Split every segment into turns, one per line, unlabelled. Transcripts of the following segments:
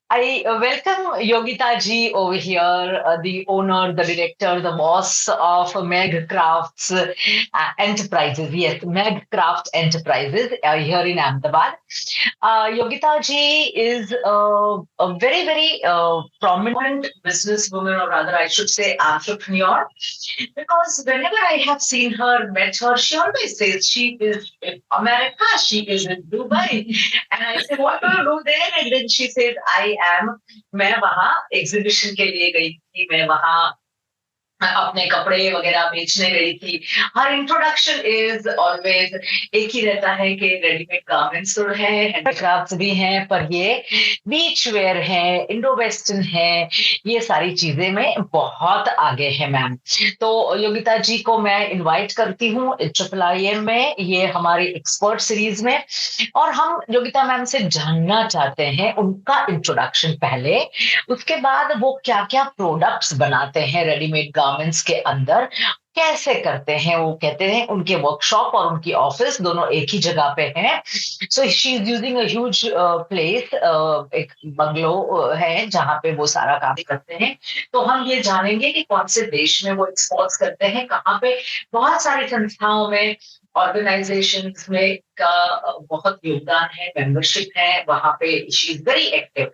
I welcome Yogita ji over here, the owner, the director, the boss of Meg Crafts Enterprises. Yes, Meg Craft Enterprises here in Ahmedabad. Yogita ji is a very, very prominent businesswoman, or rather, I should say, entrepreneur. Because whenever I have seen her, met her, she always says she is in America, she is in Dubai. And I say, what do you do there? And then she says, मैं वहाँ exhibition के लिए गई थी, मैं वहाँ अपने कपड़े वगैरह बेचने गई थी। हर इंट्रोडक्शन इज ऑलवेज एक ही रहता है कि रेडीमेड गारमेंट्स तो है, हैंडीक्राफ्ट्स भी हैं, पर ये बीच वेयर है, इंडो वेस्टर्न है, ये सारी चीजें में बहुत आगे है मैम। तो योगिता जी को मैं इनवाइट करती हूँ IIIM में, ये हमारी एक्सपर्ट सीरीज में, और हम योगिता मैम से जानना चाहते हैं उनका इंट्रोडक्शन पहले, उसके बाद वो क्या क्या प्रोडक्ट्स बनाते हैं रेडीमेड गारमेंट्स के अंदर, कैसे करते हैं। वो कहते हैं उनके वर्कशॉप और उनकी ऑफिस दोनों एक ही जगह पे हैं। So she is using a huge place, एक बंगलो है जहाँ पे वो सारा काम करते हैं। तो हम ये जानेंगे कि कौन से देश में वो एक्सपोर्ट्स करते हैं, कहाँ पे। बहुत सारी संस्थाओं में, ऑर्गेनाइजेशंस में का बहुत योगदान है, मेंबरशिप है वहां पे। She is very active.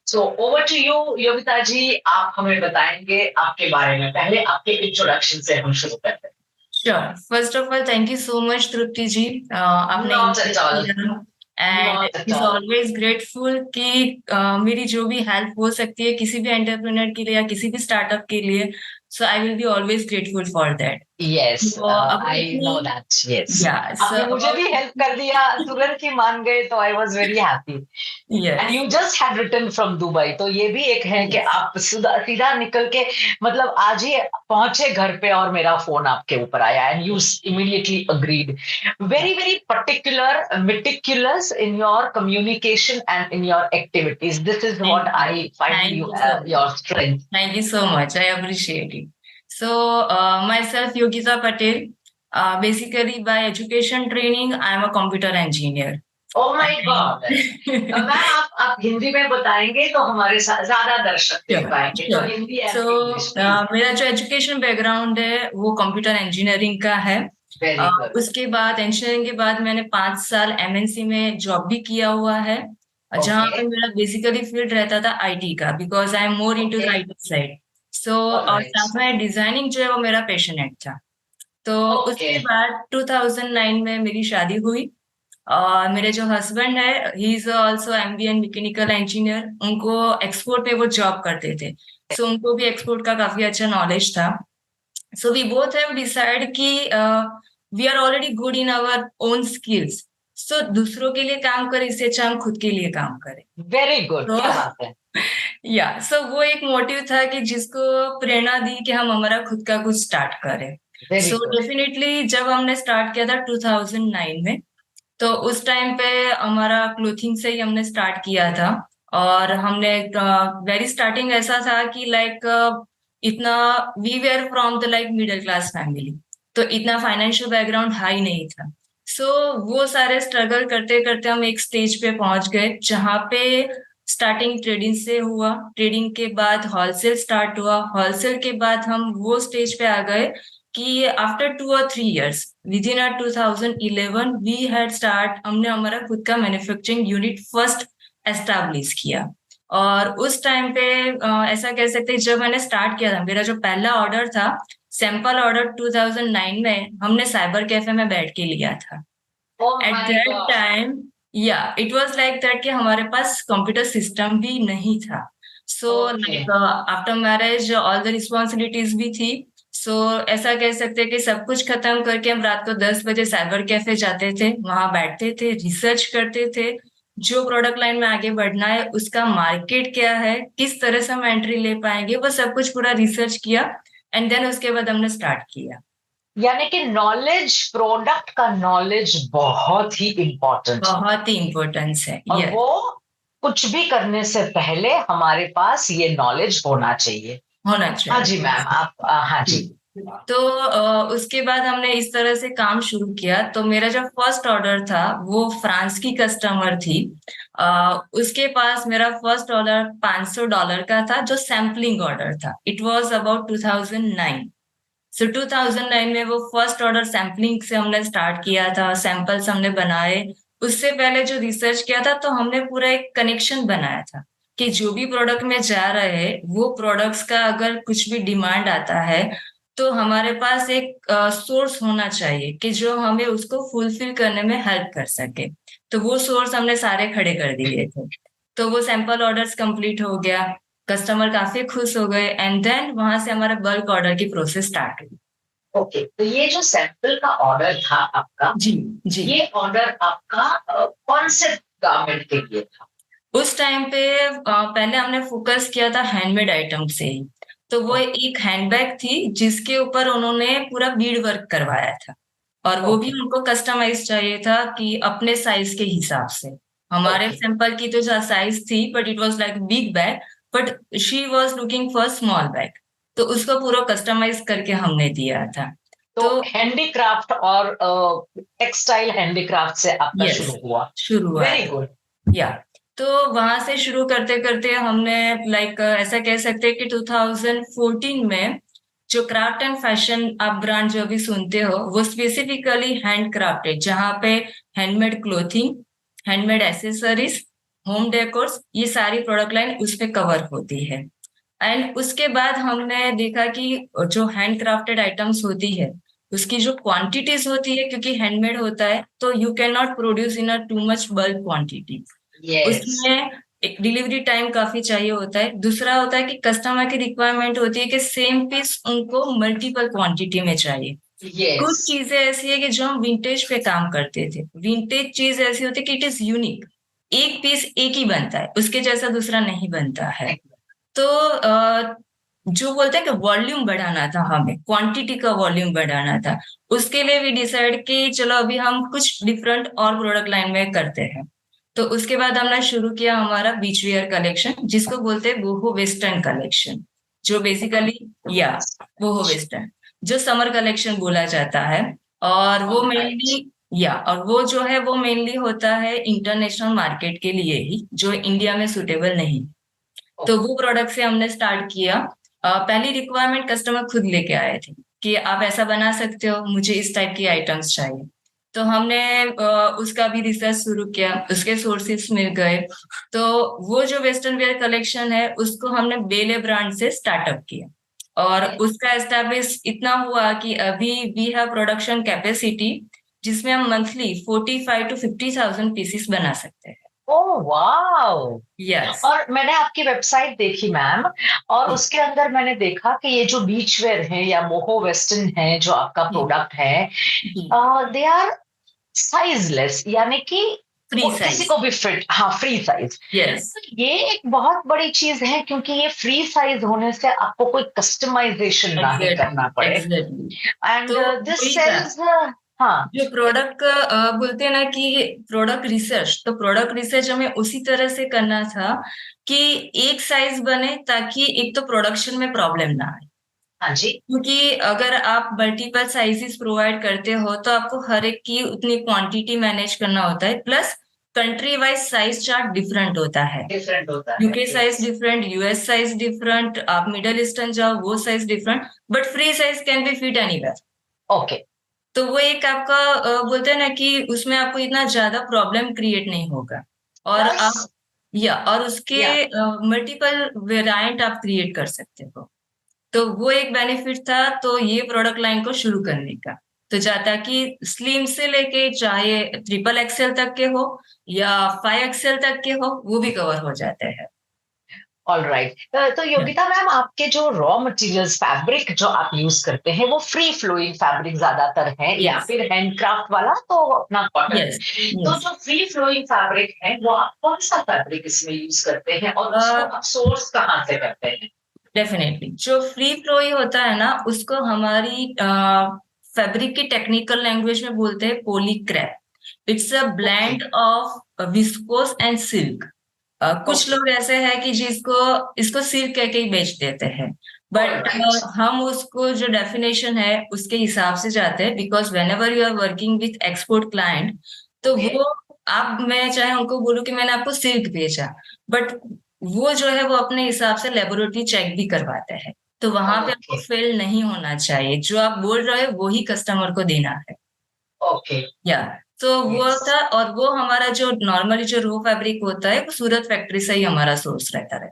So over to you Yogita ji, आप हमें बताएंगे आपके बारे में। पहले आपके इंट्रोडक्शन से हम शुरू करते हैं।
Sure. First of all, thank you so much, Trupti ji. आपने
Not at all.
And
Not at
is
all.
Always grateful कि मेरी जो भी हेल्प हो सकती है किसी भी एंटरप्रेन्योर के लिए या किसी भी स्टार्टअप के लिए, so I will be always grateful for that.
Yes,
तो
I know
अपनी
that. Yes.
या
आपने मुझे भी हेल्प कर दिया, तुरंत ही मान गए, तो I was very happy. And
yes
you just had return from Dubai, तो ये भी एक है कि आप सीधा सीधा निकल के, मतलब आज ही पहुंचे घर पे और मेरा फोन आपके ऊपर आया, and you immediately agreed. Very very particular, meticulous in your communication and in your activities. This is what I find
thank
you
you so
your strength.
Thank you so much, I appreciate it. So, myself, Yogita Patel. Basically, by education training, I am a computer engineer.
Oh my God. Ma'am आप हिंदी में बताएंगे तो हमारे साथ ज्यादा दर्शक देख पाएंगे, तो Hindi
So,
and English please.
मेरा जो एजुकेशन बैकग्राउंड है वो कंप्यूटर इंजीनियरिंग का है।
Very good.
उसके बाद इंजीनियरिंग के बाद मैंने 5 साल MNC में जॉब भी किया हुआ है, जहाँ पे मेरा बेसिकली फील्ड रहता था IT का, because I am more into the IT side. So और साथ में डिजाइनिंग जो है वो मेरा पैशनेट था। तो उसके बाद 2009 में मेरी शादी हुई, और मेरे जो हस्बैंड है he is also MBA and mechanical engineer. उनको एक्सपोर्ट पे वो जॉब करते थे, सो उनको भी एक्सपोर्ट का काफी अच्छा नॉलेज था। So we both have decide कि we are already good in our own skills, so दूसरों के लिए काम करें इससे अच्छा हम खुद के लिए काम करें।
वेरी गुड, क्या बात है।
या सो वो एक मोटिव था कि जिसको प्रेरणा दी कि हम हमारा खुद का कुछ स्टार्ट करें।
Very
so
good.
डेफिनेटली जब हमने स्टार्ट किया था 2009 में, तो उस टाइम पे हमारा क्लोथिंग से ही हमने स्टार्ट किया था। और हमने वेरी स्टार्टिंग ऐसा था कि लाइक इतना we were from the like middle class family, तो इतना फाइनेंशियल बैकग्राउंड हाई नहीं था। सो वो सारे स्ट्रगल करते करते हम एक स्टेज पे पहुंच गए जहाँ पे स्टार्टिंग ट्रेडिंग से हुआ, ट्रेडिंग के बाद होलसेल स्टार्ट हुआ, होलसेल के बाद हम वो स्टेज पे आ गए कि आफ्टर 2 और 3 years with in 2011 we had start, हमने हमारा खुद का मैन्युफैक्चरिंग यूनिट फर्स्ट एस्टैब्लिश किया। और उस टाइम पे ऐसा कह सकते हैं जब मैंने स्टार्ट किया था, मेरा जो पहला ऑर्डर था, सैंपल ऑर्डर 2009 में हमने साइबर कैफे में बैठ के लिया था। एट दैट टाइम या इट वाज लाइक दैट कि हमारे पास कंप्यूटर सिस्टम भी नहीं था। So like after marriage all the responsibilities भी थी। सो ऐसा कह सकते हैं कि सब कुछ खत्म करके हम रात को 10 बजे साइबर कैफे जाते थे, वहां बैठते थे, रिसर्च करते थे जो प्रोडक्ट लाइन में आगे बढ़ना है, उसका मार्केट क्या है, किस तरह से हम एंट्री ले पाएंगे, वो सब कुछ पूरा रिसर्च किया। एंड देन उसके बाद हमने स्टार्ट किया।
यानी कि नॉलेज, प्रोडक्ट का नॉलेज बहुत ही इम्पोर्टेंट,
बहुत ही इम्पोर्टेंस है।
और
yes.
वो कुछ भी करने से पहले हमारे पास ये नॉलेज होना चाहिए।
होना
हाँ
चाहिए।
जी मैम, आप हाँ जी।
तो उसके बाद हमने इस तरह से काम शुरू किया। तो मेरा जो फर्स्ट ऑर्डर था वो फ्रांस की कस्टमर थी। उसके पास मेरा फर्स्ट ऑर्डर $500 का था, जो सैम्पलिंग ऑर्डर था। It was about 2009। सो 2009 में वो फर्स्ट ऑर्डर सैम्पलिंग से हमने स्टार्ट किया था, सैंपल्स हमने बनाए। उससे पहले जो रिसर्च किया था, तो हमने पूरा एक कनेक्शन बनाया था कि जो भी प्रोडक्ट में जा रहे हैं वो प्रोडक्ट्स का अगर कुछ भी डिमांड आता है, तो हमारे पास एक सोर्स होना चाहिए कि जो हमें उसको फुलफिल करने में हेल्प कर सके। तो वो सोर्स हमने सारे खड़े कर दिए थे। तो वो सैंपल ऑर्डर्स कंप्लीट हो गया, कस्टमर काफी खुश हो गए, एंड देन वहां से हमारा बल्क ऑर्डर की प्रोसेस स्टार्ट हुई।
ओके, तो ये जो सैंपल का ऑर्डर था आपका,
जी जी।
ये ऑर्डर आपका कौन से गारमेंट के लिए था?
उस टाइम पे पहले हमने फोकस किया था हैंडमेड आइटम से ही। तो वो एक हैंडबैग थी जिसके ऊपर उन्होंने पूरा बीड वर्क करवाया था, और वो भी
ओके
उनको कस्टमाइज चाहिए था कि अपने साइज के हिसाब से। हमारे
ओके
सैंपल की तो साइज थी, but it was like big bag, but she was looking for small bag. तो उसको पूरा कस्टमाइज करके हमने दिया था।
तो
तो
हैंडीक्राफ्ट और टेक्सटाइल हैंडीक्राफ्ट से आपका
यस,
शुरू हुआ।
शुरुआत।
Very good.
या तो वहां से शुरू करते करते हमने लाइक ऐसा कह सकते हैं कि 2014 में जो क्राफ्ट एंड फैशन आप ब्रांड जो भी सुनते हो, वो स्पेसिफिकली हैंड क्राफ्टेड, जहाँ पे handmade clothing, handmade accessories, home decors, ये सारी प्रोडक्ट लाइन उस पे कवर होती है। एंड उसके बाद हमने देखा कि जो हैंड क्राफ्टेड आइटम्स होती है, उसकी जो क्वांटिटीज होती है, क्योंकि हैंडमेड होता है तो you can not produce in a too much bulk quantity.
Yes
उसमें एक डिलीवरी टाइम काफी चाहिए होता है। दूसरा होता है कि कस्टमर की रिक्वायरमेंट होती है कि सेम पीस उनको मल्टीपल क्वांटिटी में चाहिए।
यस।
कुछ चीजें ऐसी है कि जो हम विंटेज पे काम करते थे, विंटेज चीज ऐसी होती है कि इट इज यूनिक। एक पीस एक ही बनता है, उसके जैसा दूसरा नहीं बनता है। तो जो बोलते हैं कि वॉल्यूम बढ़ाना था, हमें क्वांटिटी का वॉल्यूम बढ़ाना था। उसके लिए भी डिसाइड कि चलो अभी हम कुछ डिफरेंट और प्रोडक्ट लाइन में करते हैं। तो उसके बाद हमने शुरू किया हमारा बीच वेयर कलेक्शन, जिसको बोलते हैं बोहो वेस्टर्न कलेक्शन। जो बेसिकली, या बोहो वेस्टर्न, जो समर कलेक्शन बोला जाता है। और वो
ऑलराइट।
मेनली, या और वो जो है वो मेनली होता है इंटरनेशनल मार्केट के लिए ही, जो इंडिया में सुटेबल नहीं। तो वो प्रोडक्ट से हमने स्टार्ट किया। पहली रिक्वायरमेंट कस्टमर खुद लेके आए थे कि आप ऐसा बना सकते हो, मुझे इस टाइप की आइटम्स चाहिए। तो हमने उसका भी रिसर्च शुरू किया, उसके सोर्सेस मिल गए। तो वो जो वेस्टर्न वेयर कलेक्शन है, उसको हमने बेले ब्रांड से स्टार्टअप किया। और उसका एस्टेब्लिश इतना हुआ कि अभी वी हैव प्रोडक्शन कैपेसिटी, जिसमें हम मंथली 45,000 to 50,000 पीसेस बना सकते हैं।
Oh wow.
यस।
और मैंने आपकी वेबसाइट देखी मैम, और उसके अंदर मैंने देखा कि ये जो बीच वेयर है या मोहो वेस्टर्न है जो आपका प्रोडक्ट है,
जी।
दे आर साइजलेस, यानी कि
फ्री
किसी
साइज।
को भी फिट, हाँ फ्री साइज।
यस,
तो ये एक बहुत बड़ी चीज है, क्योंकि ये फ्री साइज होने से आपको कोई कस्टमाइजेशन ना ही
एग्जैक्टली
करना पड़े।
एग्जैक्टली।
एंड
तो
दिस
वही था,
सेल्स। हाँ।
जो प्रोडक्ट का बोलते हैं ना कि प्रोडक्ट रिसर्च, तो प्रोडक्ट रिसर्च हमें उसी तरह से करना था कि एक साइज बने, ताकि एक तो प्रोडक्शन में प्रॉब्लम ना आए।
हाँ जी।
क्योंकि अगर आप मल्टीपल साइजेस प्रोवाइड करते हो, तो आपको हर एक की उतनी क्वांटिटी मैनेज करना होता है। Plus country wise size chart different होता है।
डिफरेंट होता है,
UK size
yes.
Different, US size different, आप मिडल ईस्टर्न जाओ वो size different. But free size can be fit anywhere.
Okay.
तो वो एक आपका बोलते हैं ना कि उसमें आपको इतना ज्यादा प्रॉब्लम क्रिएट नहीं होगा। और
प्लस,
आप, या और उसके
या
मल्टीपल वेरिएंट आप क्रिएट कर सकते हो। तो वो एक बेनिफिट था, तो ये प्रोडक्ट लाइन को शुरू करने का। तो जाता कि स्लिम से लेके चाहे ट्रिपल एक्सेल तक के हो या 5 एक्सेल तक के हो, वो भी कवर हो जाते हैं।
All right. तो योगिता मैम, आपके जो रॉ मटेरियल्स फैब्रिक जो आप यूज करते हैं, वो फ्री फ्लोइंग फैब्रिक ज्यादातर है या
यस
फिर हैंडक्राफ्ट वाला तो अपना कॉटन?
यस
तो
यस।
जो फ्री फ्लोइंग फैब्रिक है, वो आप कौन सा फैब्रिक इसमें यूज करते हैं और उसको आप सोर्स कहाँ से करते हैं?
डेफिनेटली जो फ्री फ्लो ही होता है ना, उसको हमारी फैब्रिक की टेक्निकल लैंग्वेज में बोलते हैं poly crepe. It's a
okay.
Blend of viscose and silk. कुछ
ओके।
लोग ऐसे हैं कि जिसको इसको सिल्क कह के ही बेच देते हैं। But
right.
हम उसको जो डेफिनेशन है उसके हिसाब से जाते हैं, because when ever you are working with export client, तो
ओके।
वो आप, मैं चाहे उनको बोलूं कि मैंने आपको सिल्क भेजा, बट वो जो है वो अपने हिसाब से लेबोरेटरी चेक भी करवाते हैं, तो वहां पे आपको
ओके।
फेल नहीं होना चाहिए, जो आप बोल रहे हो वो ही कस्टमर को देना है।
ओके।
या तो वो
यस।
था, और वो हमारा जो नॉर्मली जो रो फैब्रिक होता है वो सूरत फैक्ट्री से ही हमारा सोर्स रहता है।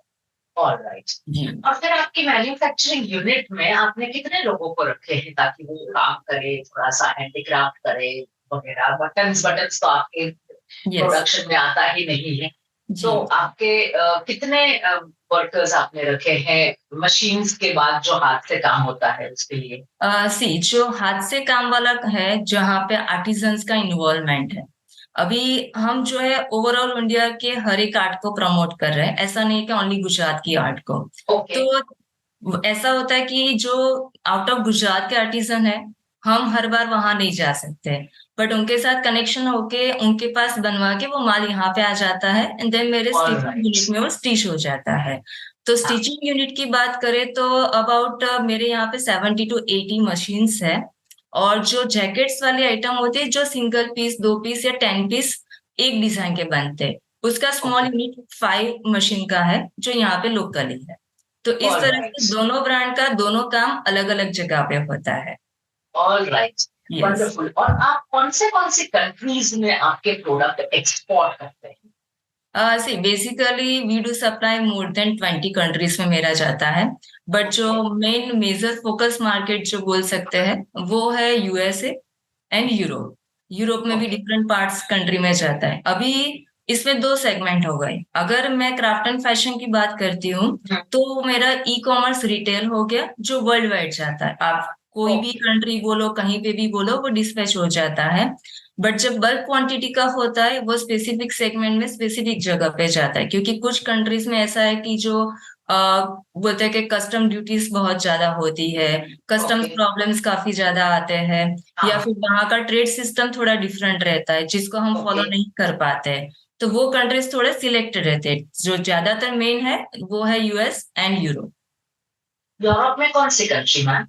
ऑलराइट।
जी।
और फिर आपकी मैन्युफैक्चरिंग यूनिट में आपने कितने लोगों को रखे हैं ताकि वो काम करे, थोड़ा सा हैंडीक्राफ्ट करे वगैरह? बटन्स बटन्स तो आपके
यस।
प्रोडक्शन में आता ही नहीं है।
जी।
तो आपके कितने वर्कर्स आपने रखे हैं मशीन्स के बाद, जो हाथ से काम होता है उसके लिए?
सी जो हाथ से काम वाला है, जहाँ पे आर्टिजन्स का इन्वॉल्वमेंट है, अभी हम जो है ओवरऑल इंडिया के हर एक आर्ट को प्रमोट कर रहे हैं, ऐसा नहीं कि ओनली गुजरात की आर्ट को।
ओके।
तो ऐसा होता है कि जो आउट ऑफ गुजरात के आर्टिजन है, हम हर बार वहां नहीं जा सकते, बट उनके साथ कनेक्शन होके उनके पास बनवा के वो माल यहाँ पे आ जाता है, एंड देन मेरे स्टिचिंग
ऑलराइट।
यूनिट में वो स्टिच हो जाता है। तो
हाँ।
स्टिचिंग यूनिट की बात करें तो अबाउट मेरे यहाँ पे 70 to 80 मशीन्स है। और जो जैकेट्स वाली आइटम होती है, जो सिंगल पीस, 2 पीस या 10 पीस एक डिजाइन के बनते हैं, उसका स्मॉल
ओके।
यूनिट 5 मशीन का है, जो यहाँ पे लोकली है। तो इस तरह
ऑलराइट।
से दोनों ब्रांड का दोनों काम अलग अलग जगह पे होता है।
ऑलराइट।
यस।
वंडरफुल। और आप कौन से कंट्रीज में आपके प्रोडक्ट एक्सपोर्ट करते हैं?
See basically we do supply more than 20 countries में मेरा जाता है, बट जो
okay.
Main major focus market जो बोल सकते हैं वो है यूएसए एंड यूरोप। यूरोप में भी
ओके।
डिफरेंट पार्ट्स कंट्री में जाता है। अभी इसमें दो सेगमेंट हो गए। अगर मैं क्राफ्ट एंड फैशन की बात करती हूँ, तो मेरा ई कॉमर्स रिटेल हो गया, जो वर्ल्ड वाइड जाता है, आप कोई भी
ओके।
कंट्री बोलो, कहीं पे भी बोलो, वो डिस्पैच हो जाता है। बट जब बल्क क्वांटिटी का होता है, वो स्पेसिफिक सेगमेंट में स्पेसिफिक जगह पे जाता है, क्योंकि कुछ कंट्रीज में ऐसा है कि जो बोलते हैं कि कस्टम ड्यूटीज बहुत ज्यादा होती है, कस्टम्स
ओके।
प्रॉब्लम्स काफी ज्यादा आते हैं, या
हाँ।
फिर वहाँ का ट्रेड सिस्टम थोड़ा डिफरेंट रहता है जिसको हम फॉलो
ओके।
नहीं कर पाते हैं। तो वो कंट्रीज थोड़े सिलेक्टेड रहते हैं, जो ज्यादातर मेन है वो है यूएस एंड यूरोप।
यूरोप में कौन सी कंट्री मैम?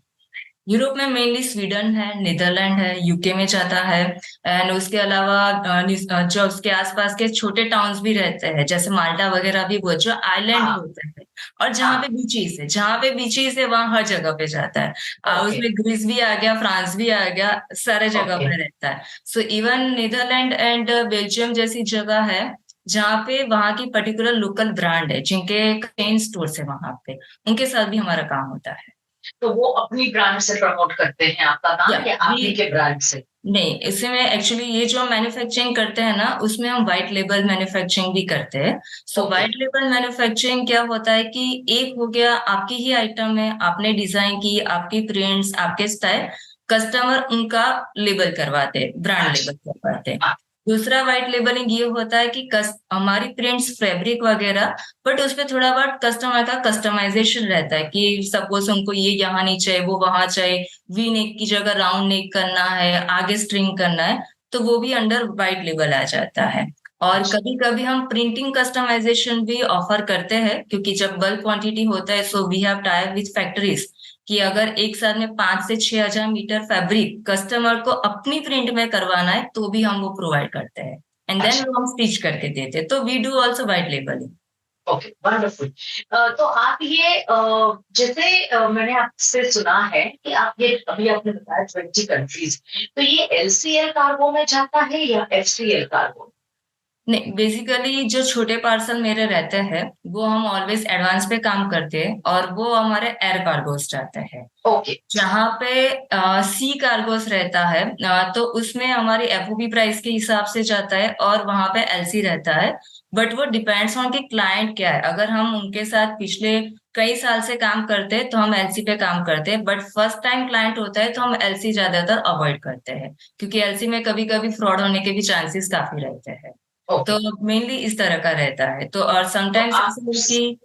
यूरोप में मेनली स्वीडन है, नीदरलैंड है, यूके में जाता है, एंड उसके अलावा जो उसके आसपास के छोटे टाउन्स भी रहते हैं, जैसे माल्टा वगैरह भी, वो जो आइलैंड
हाँ।
होते हैं, और जहाँ पे
हाँ।
बीचीज है, जहाँ पे बीचीज है वहां हर जगह पे जाता है।
ओके।
उसमें ग्रीस भी आ गया, फ्रांस भी आ गया, सारे जगह
ओके।
पे रहता है। So even Netherland and Belgium जैसी जगह है, जहाँ पे वहाँ की पर्टिकुलर लोकल ब्रांड है, जिनके चेन स्टोर्स है वहां पे, उनके साथ भी हमारा काम होता है।
तो वो अपनी ब्रांड से प्रमोट करते हैं आपका
या
काम, या आप
वी
ही के ब्रांड से?
नहीं, इसमें एक्चुअली ये जो मैन्युफैक्चरिंग करते हैं ना, उसमें हम व्हाइट लेबल मैन्युफैक्चरिंग भी करते हैं। So
okay.
White label manufacturing क्या होता है कि एक हो गया आपकी ही आइटम है, आपने डिजाइन की, आपकी प्रिंट्स, आपके स्टाइल, कस्टमर उनका लेबल करवाते हैं, ब्रांड लेबल
अच्छा।
करवाते हैं।
हाँ।
दूसरा व्हाइट लेबलिंग ये होता है कि हमारी प्रिंट्स, फैब्रिक वगैरह, बट उसपे थोड़ा बहुत कस्टमर का कस्टमाइजेशन रहता है, कि सपोज उनको ये यहाँ नहीं चाहिए, वो वहां चाहिए, वी नेक की जगह राउंड नेक करना है, आगे स्ट्रिंग करना है, तो वो भी अंडर वाइट लेबल आ जाता है। और
अच्छा।
कभी कभी हम प्रिंटिंग कस्टमाइजेशन भी ऑफर करते हैं, क्योंकि जब बल्क क्वांटिटी होता है, so we have tie with factories, कि अगर एक साथ में 5 से 6 हजार मीटर फैब्रिक कस्टमर को अपनी प्रिंट में करवाना है, तो भी हम वो प्रोवाइड करते हैं, एंड देन
अच्छा।
वो हम स्टिच करके देते हैं। तो we do also white labelling.
Okay. Wonderful. तो आप ये जैसे मैंने आपसे सुना है कि आप ये अभी आपने बताया 20 कंट्रीज, तो ये एलसीएल कार्गो में जाता है या एफसीएल कार्गो?
नहीं, बेसिकली जो छोटे पार्सल मेरे रहते हैं, वो हम ऑलवेज एडवांस पे काम करते हैं, और वो हमारे एयर कार्गोस जाते हैं।
ओके।
जहाँ पे सी कार्गोस रहता है, तो उसमें हमारी एफओबी प्राइस के हिसाब से जाता है, और वहां पे एलसी रहता है। बट वो डिपेंड्स ऑन कि क्लाइंट क्या है। अगर हम उनके साथ पिछले कई साल से काम करते हैं, तो हम एलसी पे काम करते हैं, बट फर्स्ट टाइम क्लाइंट होता है तो हम एलसी ज्यादातर अवॉइड करते हैं, क्योंकि एलसी में कभी कभी फ्रॉड होने के भी चांसेस काफी रहते हैं।
ओके।
तो मेनली इस तरह का रहता है। तो और
तो
समटाइम्स
आप।
ऐसा है कि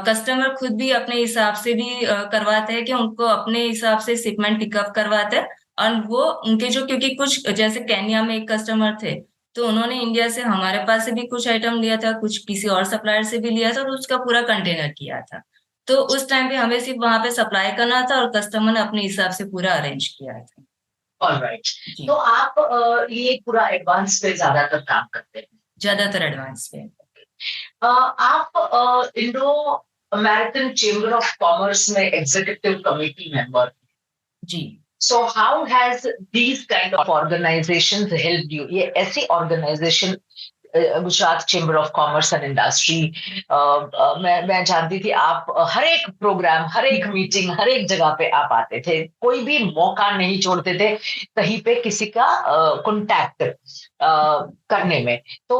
कस्टमर खुद भी अपने हिसाब से भी करवाते हैं, कि उनको अपने हिसाब से शिपमेंट पिकअप करवाते हैं। और वो उनके जो, क्योंकि कुछ जैसे केन्या में एक कस्टमर थे, तो उन्होंने इंडिया से हमारे पास से भी कुछ आइटम लिया था, कुछ किसी और सप्लायर से भी लिया था, और उसका पूरा कंटेनर किया था। तो उस टाइम पे हमें सिर्फ वहां पे सप्लाई करना था और कस्टमर ने अपने हिसाब से पूरा अरेंज किया था।
ऑलराइट।
जी,
तो आप ये पूरा एडवांस पे ज्यादातर काम करते हैं।
ज्यादातर एडवांस पे।
आप Indo American chamber of commerce में एग्जीक्यूटिव कमेटी मेंबर।
जी।
So how has these kind of organizations helped you? ये ऐसी organization Gujarat chamber of commerce and industry, मैं जानती थी आप हर एक प्रोग्राम, हर एक मीटिंग, हर एक जगह पे आप आते थे, कोई भी मौका नहीं छोड़ते थे कहीं पे किसी का कांटेक्ट करने में। तो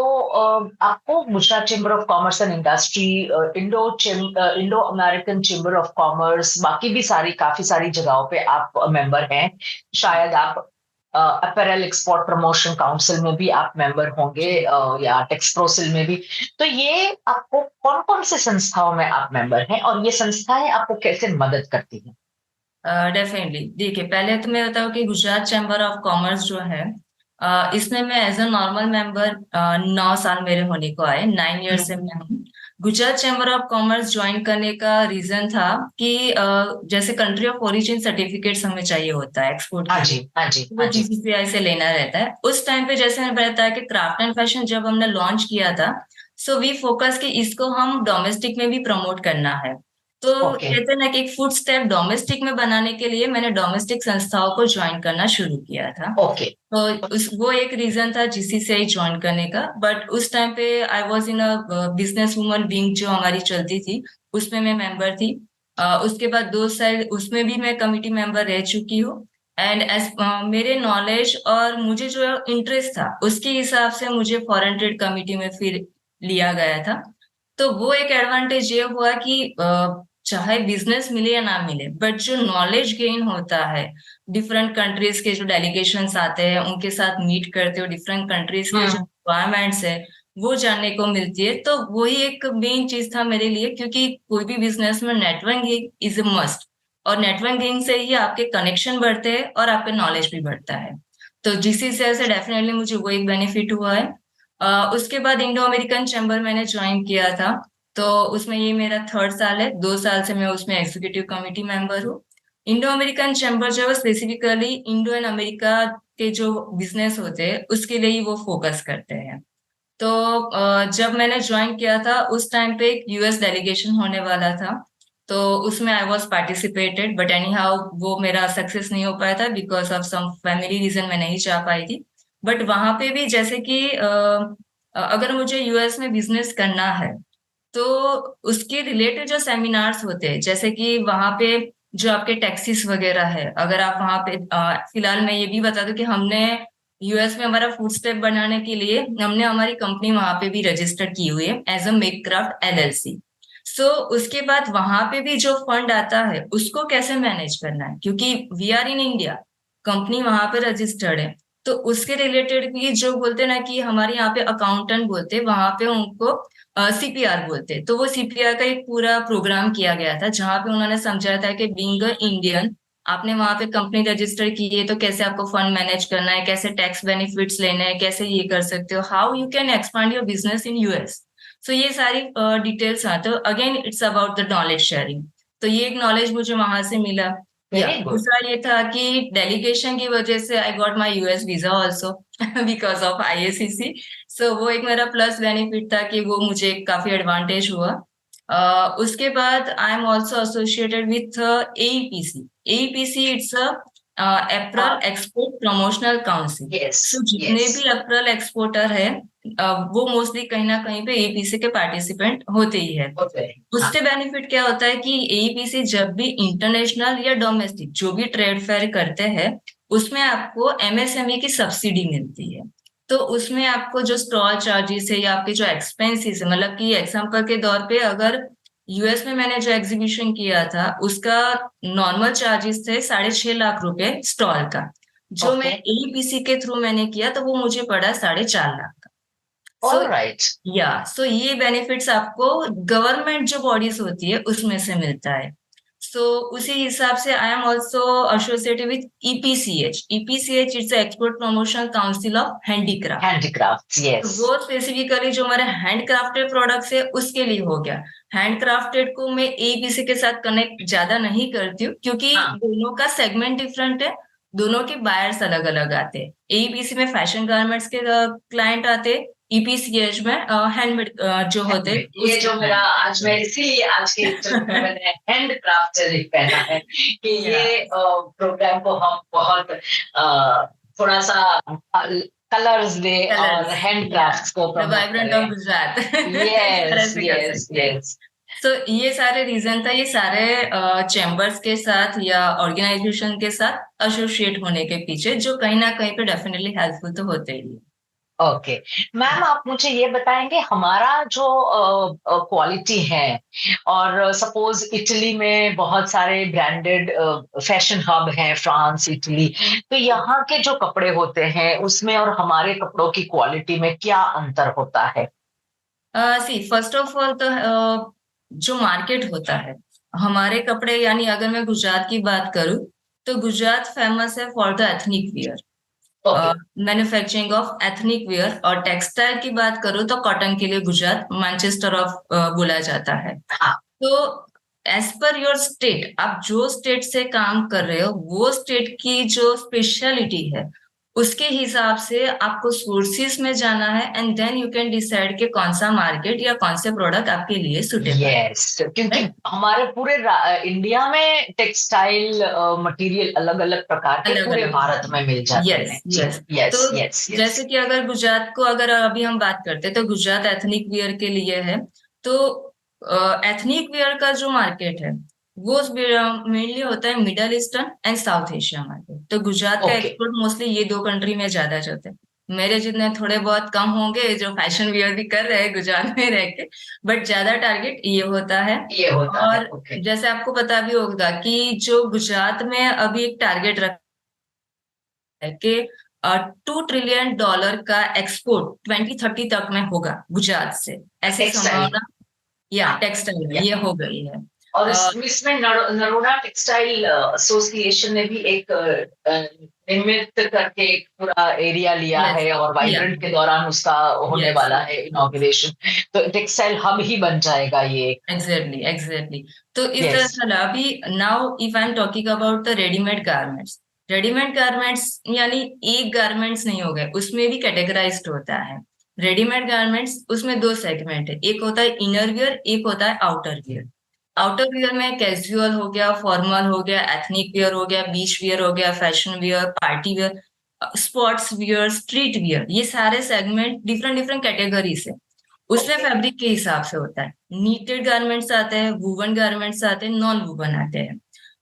आपको Gujarat chamber of commerce and industry, Indo American chamber of commerce, बाकी भी सारी काफी सारी जगहों पे आप मेंबर हैं। शायद आप अपैरल एक्सपोर्ट प्रमोशन काउंसिल में भी आप मेंबर होंगे, या टेक्सप्रोसिल में भी। तो ये आपको कौन कौन से संस्थाओं में आप मेंबर हैं और ये संस्थाएं आपको कैसे मदद करती हैं?
डेफिनेटली देखिए, पहले तो मैं बताऊँ कि गुजरात चैम्बर ऑफ कॉमर्स जो है, इसमें मैं एज अ नॉर्मल मेंबर 9 साल मेरे होने को आए, 9 ईयर से मैं हूँ। Gujarat chamber of commerce join करने का रीजन था कि जैसे कंट्री ऑफ ओरिजिन सर्टिफिकेट्स हमें चाहिए होता है एक्सपोर्ट
हाँ
के
जी,
लिए,
हाँ जी,
वो
हाँ जी।
जीसीसीआई से लेना रहता है। उस टाइम पे जैसे मैंने बताया कि क्राफ्ट एंड फैशन जब हमने लॉन्च किया था, सो वी फोकस कि इसको हम डोमेस्टिक में भी प्रमोट करना है। तो
ओके,
कहते हैं ना कि एक फुट स्टेप डोमेस्टिक में बनाने के लिए मैंने डोमेस्टिक संस्थाओं को ज्वाइन करना शुरू किया था।
ओके।
तो वो एक रीजन था जीसीसीआई ज्वाइन करने का। बट उस टाइम पे I was in a business woman wing जो हमारी चलती थी, उसमें मैं मेंबर थी। उसके बाद 2 साल उसमें भी मैं कमिटी मेंबर रह चुकी हूँ। एंड एज मेरे नॉलेज और मुझे जो इंटरेस्ट था उसके हिसाब से मुझे फॉरेन ट्रेड कमिटी में फिर लिया गया था। तो वो एक एडवांटेज ये हुआ कि चाहे बिजनेस मिले या ना मिले, बट जो नॉलेज गेन होता है, डिफरेंट कंट्रीज के जो डेलीगेशंस आते हैं उनके साथ मीट करते हो, डिफरेंट कंट्रीज के जो
हम्म।
रिक्वायरमेंट्स है वो जानने को मिलती है। तो वही एक मेन चीज था मेरे लिए, क्योंकि कोई भी बिजनेस में नेटवर्किंग इज ए मस्ट, और नेटवर्किंग से ही आपके कनेक्शन बढ़ते हैं और आपका नॉलेज भी बढ़ता है। तो जीसी से डेफिनेटली मुझे वो एक बेनिफिट हुआ है। उसके बाद इंडो अमेरिकन चैम्बर मैंने ज्वाइन किया था। तो उसमें ये मेरा 3rd साल है, 2 साल से मैं उसमें एग्जीक्यूटिव कमिटी मेंबर हूँ। इंडो अमेरिकन चैम्बर जो है स्पेसिफिकली इंडो एंड अमेरिका के जो बिजनेस होते हैं उसके लिए ही वो फोकस करते हैं। तो जब मैंने ज्वाइन किया था उस टाइम पे एक यूएस डेलीगेशन होने वाला था। तो उसमें I was participated, but anyhow वो मेरा सक्सेस नहीं हो पाया था because of some family reason, मैं नहीं जा पाई थी। बट वहां पे भी जैसे कि अगर मुझे यूएस में बिजनेस करना है तो उसके रिलेटेड जो सेमिनार्स होते हैं, जैसे कि वहां पे जो आपके टैक्सीज वगैरह है, अगर आप वहां पे फिलहाल मैं ये भी बता दूं कि हमने यूएस में हमारा फूड स्टेप बनाने के लिए हमने हमारी कंपनी वहां पे भी रजिस्टर की हुई है as a make craft LLC. So उसके बाद वहां पे भी जो फंड आता है उसको कैसे मैनेज करना है, क्योंकि we are in India, company वहां पे रजिस्टर्ड है। तो उसके रिलेटेड भी जो बोलते हैं ना कि हमारे यहाँ पे अकाउंटेंट बोलते हैं, वहां पे उनको सीपीआर बोलते हैं। तो वो सीपीआर का एक पूरा प्रोग्राम किया गया था जहां पे उन्होंने समझाया था कि बीइंग अ इंडियन, आपने वहां पे कंपनी रजिस्टर की है तो कैसे आपको फंड मैनेज करना है, कैसे टैक्स बेनिफिट्स लेने हैं, कैसे ये कर सकते हो, how you can expand your business in US. So ये सारी डिटेल्स हैं। तो again it's about the knowledge sharing. तो ये एक नॉलेज मुझे वहां से मिला। या
वेरी गुड।
दूसरा ये था कि डेलीगेशन की वजह से I got my US visa also because of IACC. So वो एक मेरा प्लस बेनिफिट था कि वो मुझे काफी एडवांटेज हुआ। उसके बाद I am also associated with AEPC. AEPC it's April export promotional council.
Yes,
तो जितने
यस।
भी अप्रैल एक्सपोर्टर है वो मोस्टली कहीं ना कहीं पे एईपीसी के पार्टिसिपेंट होते ही है।
ओके। हाँ।
उससे बेनिफिट क्या होता है कि एईपीसी जब भी इंटरनेशनल या डोमेस्टिक जो भी ट्रेड फेयर करते हैं उसमें आपको एमएसएमई की सब्सिडी मिलती है। तो उसमें आपको जो स्टॉल चार्जेस है या आपके जो एक्सपेंसेस है, मतलब कि एग्जांपल के तौर पे अगर यूएस में मैंने जो एग्जीबिशन किया था उसका नॉर्मल चार्जेस थे 6.5 लाख रुपए स्टॉल का। जो मैं
ओके।
एईपीसी के थ्रू मैंने किया तो वो मुझे पड़ा 4.5 लाख का। So
alright.
सो ये बेनिफिट्स आपको गवर्नमेंट जो बॉडीज होती है उसमें से मिलता है। सो उसी हिसाब से I am also associated with EPCH. EPCH it's export promotion council of handicraft.
Handicraft, yes.
वो स्पेसिफिकली जो हमारे हैंडक्राफ्टेड प्रोडक्ट्स है उसके लिए हो गया। हैंडक्राफ्टेड को मैं एबीसी के साथ कनेक्ट ज्यादा नहीं करती हूँ, क्योंकि
हाँ,
दोनों का सेगमेंट डिफरेंट है, दोनों के बायर्स अलग अलग आते हैं। एबीसी में फैशन गारमेंट्स के क्लाइंट आते हैं, ईपीसीएच में हैंडमेड जो होते हैं
ये जो
उसके
मेरा
client
आज मैं इसीलिए आज के इंटरव्यू में मैंने हैंड क्राफ्टेड पहना है कि
या
ये प्रोग्राम को हम बहुत थोड़ा सा कलर्स दे और
कलर्स
हैंड
या
क्राफ्ट्स को
द
प्रमोट
वाइब्रेंट ऑफ
करें।
गुजरात इस तरह
यस,
से कर
यस,
सकते हैं।
यस।
तो ये सारे रीजन था, ये सारे चैम्बर्स के साथ या ऑर्गेनाइजेशन के साथ एसोसिएट होने के पीछे, जो कहीं ना कहीं पे डेफिनेटली हेल्पफुल तो होते ही है।
ओके मैम, आप मुझे ये बताएंगे हमारा जो क्वालिटी है, और सपोज इटली में बहुत सारे ब्रांडेड फैशन हब हैं, फ्रांस, इटली, तो यहाँ के जो कपड़े होते हैं उसमें और हमारे कपड़ों की क्वालिटी में क्या अंतर होता है?
सी फर्स्ट ऑफ ऑल तो जो मार्केट होता है हमारे कपड़े, यानी अगर मैं गुजरात की बात करूँ तो गुजरात फेमस है for the ethnic wear,
okay.
Manufacturing of ethnic wear. और टेक्सटाइल की बात करूँ तो कॉटन के लिए गुजरात मैनचेस्टर ऑफ बोला जाता है।
हाँ।
तो एज पर योर स्टेट, आप जो स्टेट से काम कर रहे हो वो स्टेट की जो स्पेशलिटी है उसके हिसाब से आपको सोर्सेस में जाना है, and then you can decide कि कौन सा मार्केट या कौन से प्रोडक्ट आपके लिए सुटेबल
यस, क्योंकि
है।
हमारे पूरे इंडिया में टेक्सटाइल मटेरियल अलग अलग प्रकार के
अलग
पूरे
अलग
भारत में मिल जाते
यस
हैं जी।
यस। तो
यस, यस, यस।
जैसे कि अगर गुजरात को अगर अभी हम बात करते हैं तो गुजरात एथनिक वियर के लिए है। तो एथनिक वियर का जो मार्केट है वो मेनली होता है middle eastern and south Asia market. तो गुजरात का
ओके।
एक्सपोर्ट मोस्टली ये दो कंट्री में ज्यादा चलते हैं। मेरे जितने थोड़े बहुत कम होंगे जो फैशन वियर भी कर रहे हैं गुजरात में रह के, बट ज्यादा टारगेट ये होता है।
ये होता है।
और
ओके।
जैसे आपको पता भी होगा कि जो गुजरात में अभी एक टारगेट रखा है कि $2 ट्रिलियन का एक्सपोर्ट 2030 तक में होगा गुजरात से, ऐसी
टेक्सटाइल।
संभावना या
हाँ।
टेक्सटाइल में
या
ये हो गई है।
और
अ,
इसमें नरोडा टेक्सटाइल एसोसिएशन ने भी एक निमित्त करके एक पूरा एरिया लिया
यस
है, और
या
वाइब्रेंट के दौरान उसका होने
यस
वाला है इनॉग्रेशन। तो टेक्सटाइल हब ही बन जाएगा ये।
Exactly exactly. तो इस तरह
यस।
से अभी now if I am talking about the readymade garments, readymade garments यानी एक गारमेंट्स नहीं हो गए, उसमें भी कैटेगराइज्ड होता है। रेडीमेड गारमेंट्स उसमें दो सेगमेंट है, एक होता है इनर वियर, एक होता है आउटर वियर। आउटर वियर में कैजुअल हो गया, फॉर्मल हो गया, एथनिक वियर हो गया, बीच वियर हो गया, fashion wear, party wear, sports wear, street wear, ये सारे सेगमेंट डिफरेंट डिफरेंट कैटेगरीज है। उसमें
ओके।
फैब्रिक के हिसाब से होता है, नीटेड गारमेंट्स आते हैं, वुवन गारमेंट्स आते हैं, नॉन वुवन आते हैं।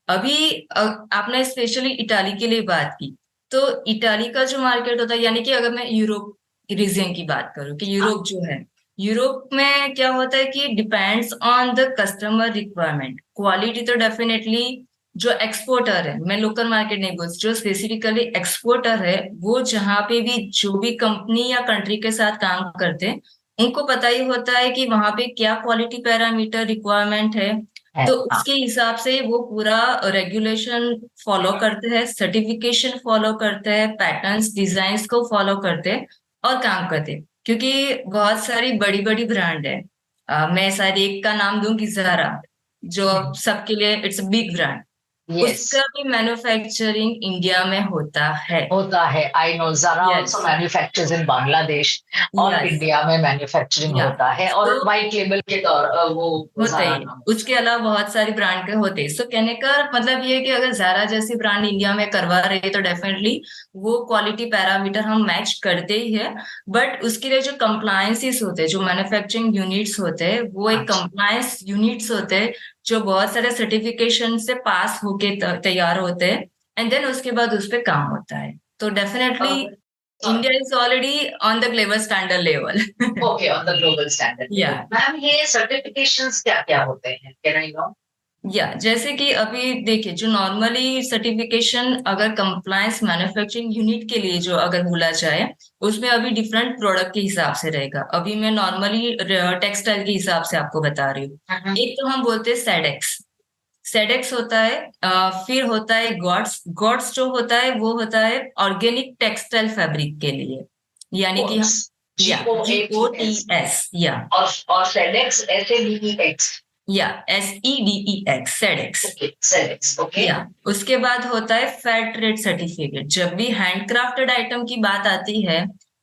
अभी आपने स्पेशली इटाली के लिए बात की, तो इटाली का जो मार्केट होता है, यानी कि अगर मैं यूरोप रीजन की बात करूं कि यूरोप जो है, यूरोप में क्या होता है कि depends on the customer requirement. Quality तो डेफिनेटली जो एक्सपोर्टर है, मैं लोकल मार्केट नहीं बोल, जो स्पेसिफिकली एक्सपोर्टर है वो जहाँ पे भी जो भी कंपनी या कंट्री के साथ काम करते हैं उनको पता ही होता है कि वहां पे क्या क्वालिटी पैरामीटर रिक्वायरमेंट है।
है।
तो
हाँ।
उसके हिसाब से वो पूरा रेगुलेशन फॉलो करते हैं, सर्टिफिकेशन फॉलो करते हैं, पैटर्न्स डिजाइन्स को फॉलो करते हैं और काम करते हैं। क्योंकि बहुत सारी बड़ी बड़ी ब्रांड है, मैं शायद एक का नाम दूंगी, ज़ारा, जो सबके लिए इट्स बिग ब्रांड,
यस।
उसका भी मैन्युफैक्चरिंग इंडिया में होता है।
होता है, I know. Zara
yes
also manufactures in Bangladesh, और
यस
इंडिया में मैन्युफैक्चरिंग
या।
होता है, और
तो
वाइट लेबल के तौर वो
होता
ज़ारा
ही है,
नाम।
उसके अलावा बहुत सारी ब्रांड के होते हैं। सो कहने का मतलब ये है कि अगर जारा जैसी ब्रांड इंडिया में करवा रही है तो डेफिनेटली वो क्वालिटी पैरामीटर हम मैच करते ही है। बट उसके लिए जो कंप्लायंसेस होते हैं, जो मैन्युफैक्चरिंग यूनिट्स होते हैं, वो एक
अच्छा।
कंप्लायंस यूनिट्स होते हैं जो बहुत सारे सर्टिफिकेशन से पास होके तैयार होते हैं, एंड देन उसके बाद उस पर काम होता है। तो definitely India is already on the global standard level.
Okay, on the global standard
या
लेवल। मैम, ये सर्टिफिकेशंस क्या क्या होते हैं, कैन आई नो?
या जैसे कि अभी देखिए, जो नॉर्मली सर्टिफिकेशन अगर कंप्लायंस मैन्युफैक्चरिंग यूनिट के लिए जो अगर बोला जाए, उसमें अभी डिफरेंट प्रोडक्ट के हिसाब से रहेगा। अभी मैं नॉर्मली टेक्सटाइल के हिसाब से आपको बता रही हूँ। एक तो हम बोलते हैं सेडेक्स, सेडेक्स होता है, फिर होता है गॉड्स। गॉड्स जो होता है वो होता है ऑर्गेनिक टेक्सटाइल फैब्रिक के लिए, यानी कि हम या GOTS या
और FedEx SADEX
या SEDEX सेडेक्स।
FedEx okay.
या उसके बाद होता है फेयर ट्रेड सर्टिफिकेट। जब भी हैंडक्राफ्टेड आइटम की बात आती है,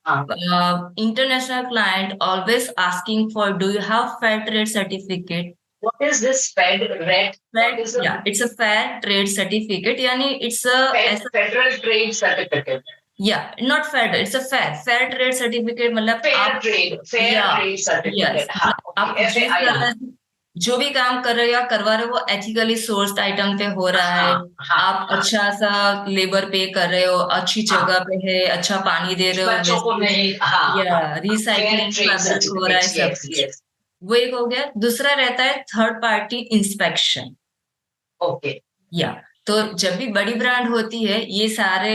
international client always asking for do you have fair trade certificate.
What is this FedRed? What is the
it's a fair trade certificate, यानी it's a
Federal Trade Certificate.
not fair, it's a fair trade certificate, मतलब
fair trade certificate। हाँ,
आप जो भी काम कर रहे हो या करवा रहे हो वो एथिकली सोर्स्ड आइटम पे हो रहा है। आप अच्छा सा लेबर पे कर रहे हो, अच्छी जगह पे है, अच्छा पानी दे रहे हो,
बच्चों को नहीं,
या रिसाइकलिंग फैब्रिक हो रहा है, सब कुछ। वो एक हो गया। दूसरा रहता है थर्ड पार्टी इंस्पेक्शन।
ओके।
तो जब भी बड़ी ब्रांड होती है ये सारे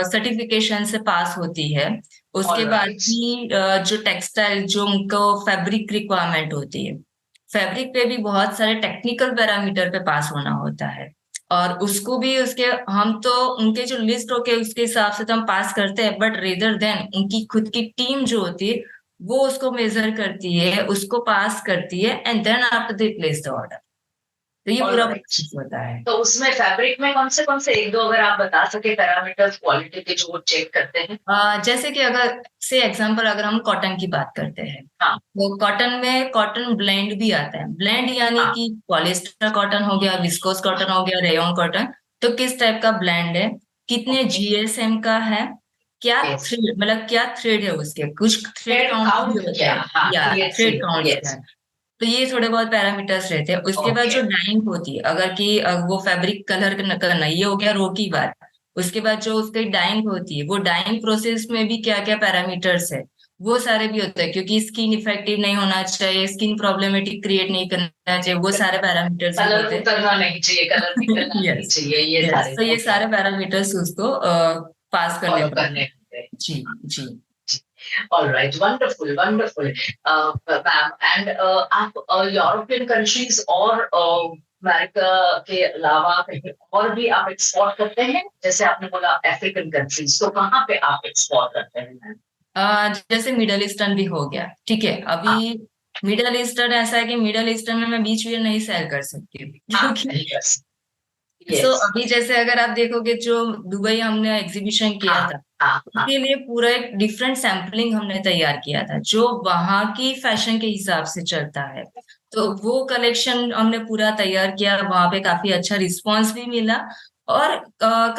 सर्टिफिकेशन से पास होती है। उसके बाद भी जो टेक्सटाइल, जो उनको फैब्रिक रिक्वायरमेंट होती है, फैब्रिक पे भी बहुत सारे टेक्निकल पैरामीटर पे पास होना होता है, और उसको भी उसके हम तो उनके जो लिस्ट होके उसके हिसाब से तो हम पास करते हैं, बट रेदर देन उनकी खुद की टीम जो होती है वो उसको मेजर करती है, उसको पास करती है, and then after they place the order. तो ये पूरा प्रोसेस होता है।
तो उसमें फैब्रिक में कौन से एक दो अगर आप बता सके पैरामीटर्स क्वालिटी के जो वो चेक करते हैं?
जैसे कि अगर से एग्जांपल अगर हम कॉटन की बात करते हैं, वो कॉटन में कॉटन ब्लेंड भी आता है। ब्लेंड यानी कि पॉलिस्टर कॉटन हो गया, विस्कोस कॉटन हो गया, रेयन कॉटन। तो किस टाइप का ब्लेंड है, कितने GSM का है, क्या थ्रेड, मतलब क्या थ्रेड है, उसके कुछ थ्रेड काउंट भी होता है, या थ्रेड काउंट होता है। तो ये थोड़े बहुत पैरामीटर्स रहते हैं। उसके बाद जो डाइंग होती है, अगर कि वो फैब्रिक कलर करना, ये हो गया रो की बात। उसके बाद जो उसकी डाइंग होती है, वो डाइंग प्रोसेस में भी क्या क्या पैरामीटर्स है वो सारे भी होते हैं, क्योंकि स्किन इफेक्टिव नहीं होना चाहिए, स्किन प्रॉब्लमेटिक क्रिएट नहीं करना चाहिए, वो सारे पैरामीटर्स भी होते हैं।
उतरना नहीं चाहिए, कलर निकलना नहीं चाहिए, ये सारे।
तो ये सारे पैरामीटर्स उसको पास करने पड़ते हैं। जी जी।
All right, wonderful, ma'am. And आप यूरोपियन कंट्रीज और अमेरिका के अलावा कहीं और भी आप एक्सपोर्ट करते हैं? जैसे आपने बोला अफ्रीकन कंट्रीज, तो कहाँ पे आप एक्सपोर्ट करते हैं मैम?
जैसे मिडल ईस्टर्न भी हो गया, ठीक है। अभी मिडल ईस्टर्न ऐसा है कि मिडल ईस्टर्न में मैं बीच वियर नहीं सेल कर सकती, क्योंकि अभी जैसे अगर आप देखोगे जो दुबई हमने एग्जीबिशन किया था, उसके लिए पूरा एक डिफरेंट सैम्पलिंग हमने तैयार किया था जो वहां की फैशन के हिसाब से चलता है। तो वो कलेक्शन हमने पूरा तैयार किया, वहां पे काफी अच्छा रिस्पॉन्स भी मिला और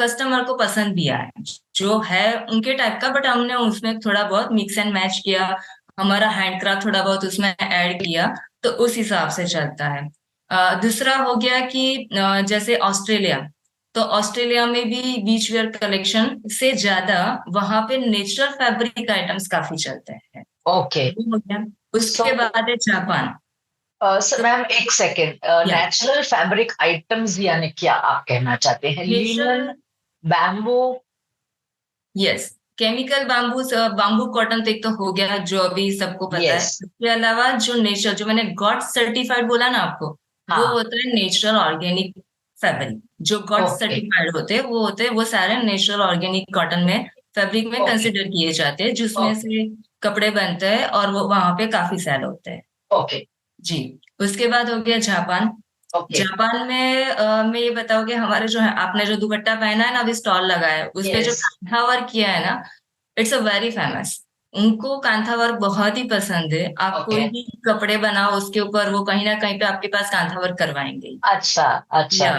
कस्टमर को पसंद भी आया जो है उनके टाइप का, बट हमने उसमें थोड़ा बहुत मिक्स एंड मैच किया, हमारा हैंडक्राफ्ट थोड़ा बहुत उसमें ऐड किया, तो उस हिसाब से चलता है। दूसरा हो गया कि जैसे ऑस्ट्रेलिया, तो ऑस्ट्रेलिया में भी बीच वेयर कलेक्शन से ज्यादा वहां पे नेचुरल फैब्रिक आइटम्स काफी चलते हैं।
ओके।
उसके बाद है जापान।
मैम एक सेकेंड, नेचुरल फैब्रिक आइटम्स यानी क्या आप कहना चाहते हैं? Linen, bamboo?
Yes, chemical bamboo, bamboo cotton तो एक तो हो गया जो अभी सबको पता है। इसके अलावा जो नेचर, जो मैंने गॉड सर्टिफाइड बोला ना आपको, वो होता है नेचुरल ऑर्गेनिक फैब्रिक। जो गॉड सर्टिफाइड होते हैं वो होते हैं, वो सारे नेचुरल ऑर्गेनिक कॉटन में फैब्रिक में कंसिडर किए जाते हैं, जिसमें से कपड़े बनते हैं और वो वहां पे काफी सेल होते हैं।
ओके
जी। उसके बाद हो गया जापान। जापान में मैं ये बताऊँ कि हमारे जो है, आपने जो दुपट्टा पहना है ना, अभी स्टॉल लगा है, उसपे जो कांथा वर्क किया है ना, इट्स अ वेरी फेमस। उनको कांथा वर्क बहुत ही पसंद है। आप कोई भी कपड़े बनाओ उसके ऊपर वो कहीं ना कहीं पे आपके पास कांथा वर्क करवाएंगे।
अच्छा अच्छा।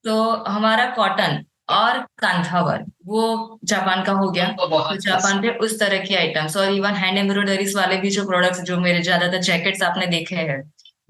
तो हमारा कॉटन और कांथा वर्क वो जापान का हो गया। तो जापान पे उस तरह की आइटम्स और इवन हैंड एम्ब्रॉयडरीज वाले भी जो प्रोडक्ट्स, जो मेरे ज्यादातर जैकेट्स आपने देखे हैं,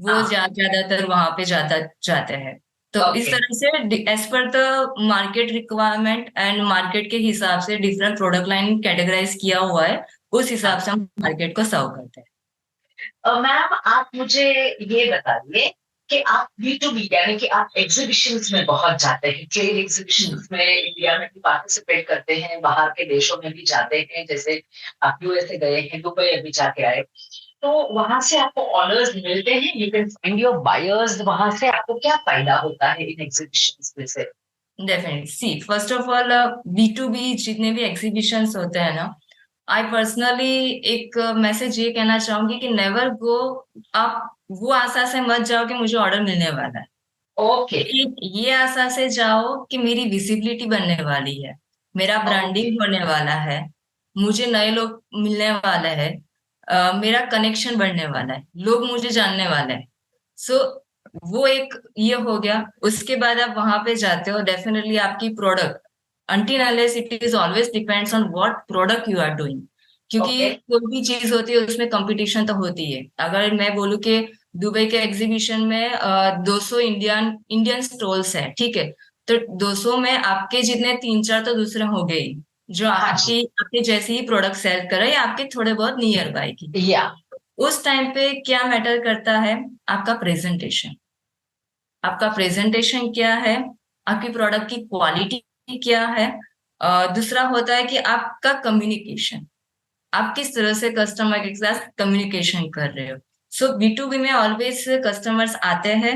वो ज्यादातर वहां पे ज्यादा जाते हैं। तो इस तरह से as per the market requirement and market के हिसाब से डिफरेंट प्रोडक्ट लाइन कैटेगराइज किया हुआ है, उस हिसाब से हम मार्केट को सर्व करते हैं।
मैम आप मुझे ये बताइए कि आप B2B यानी कि आप एग्जीबिशंस में बहुत जाते हैं, ट्रेड एग्जीबिशंस में इंडिया में भी पार्टिसिपेट करते हैं, बाहर के देशों में भी जाते हैं, जैसे आप USA गए हैं, दुबई अभी जाके आए, तो वहां से आपको ऑर्डर्स मिलते हैं, you can find your buyers, वहां से आपको क्या फायदा होता है इन एग्जीबिशंस में से?
Definitely see first of all B2B जितने भी एग्जीबिशंस होते हैं ना, आई पर्सनली एक मैसेज ये कहना चाहूंगी कि नेवर गो, आप वो आशा से मत जाओ कि मुझे ऑर्डर मिलने वाला है।
ओके।
ये आशा से जाओ कि मेरी विजिबिलिटी बनने वाली है, मेरा
ओके।
ब्रांडिंग होने वाला है, मुझे नए लोग मिलने वाले हैं, मेरा कनेक्शन बढ़ने वाला है, लोग मुझे जानने वाले हैं। सो वो एक ये हो गया। उसके बाद आप वहां पे जाते हो, डेफिनेटली आपकी product, until unless it is always depends on what product you are doing, क्योंकि
ओके।
कोई भी चीज होती है उसमें कंपटीशन तो होती है। अगर मैं बोलूँ कि दुबई के एग्जीबिशन में 200 इंडियन स्टॉल्स है, ठीक है, तो 200 में आपके जितने 3-4 तो दूसरे हो गए ही, जो
हाँ जी।
आपके जैसे ही प्रोडक्ट सेल कर रहे हैं या आपके थोड़े बहुत नियर बाय की।
या।
उस टाइम पे क्या मैटर करता है? आपका प्रेजेंटेशन। आपका प्रेजेंटेशन क्या है, आपकी प्रोडक्ट की क्वालिटी क्या है, दूसरा होता है कि आपका कम्युनिकेशन, आप किस तरह से कस्टमर के साथ कम्युनिकेशन कर रहे हो। सो B2B में ऑलवेज कस्टमर्स आते हैं,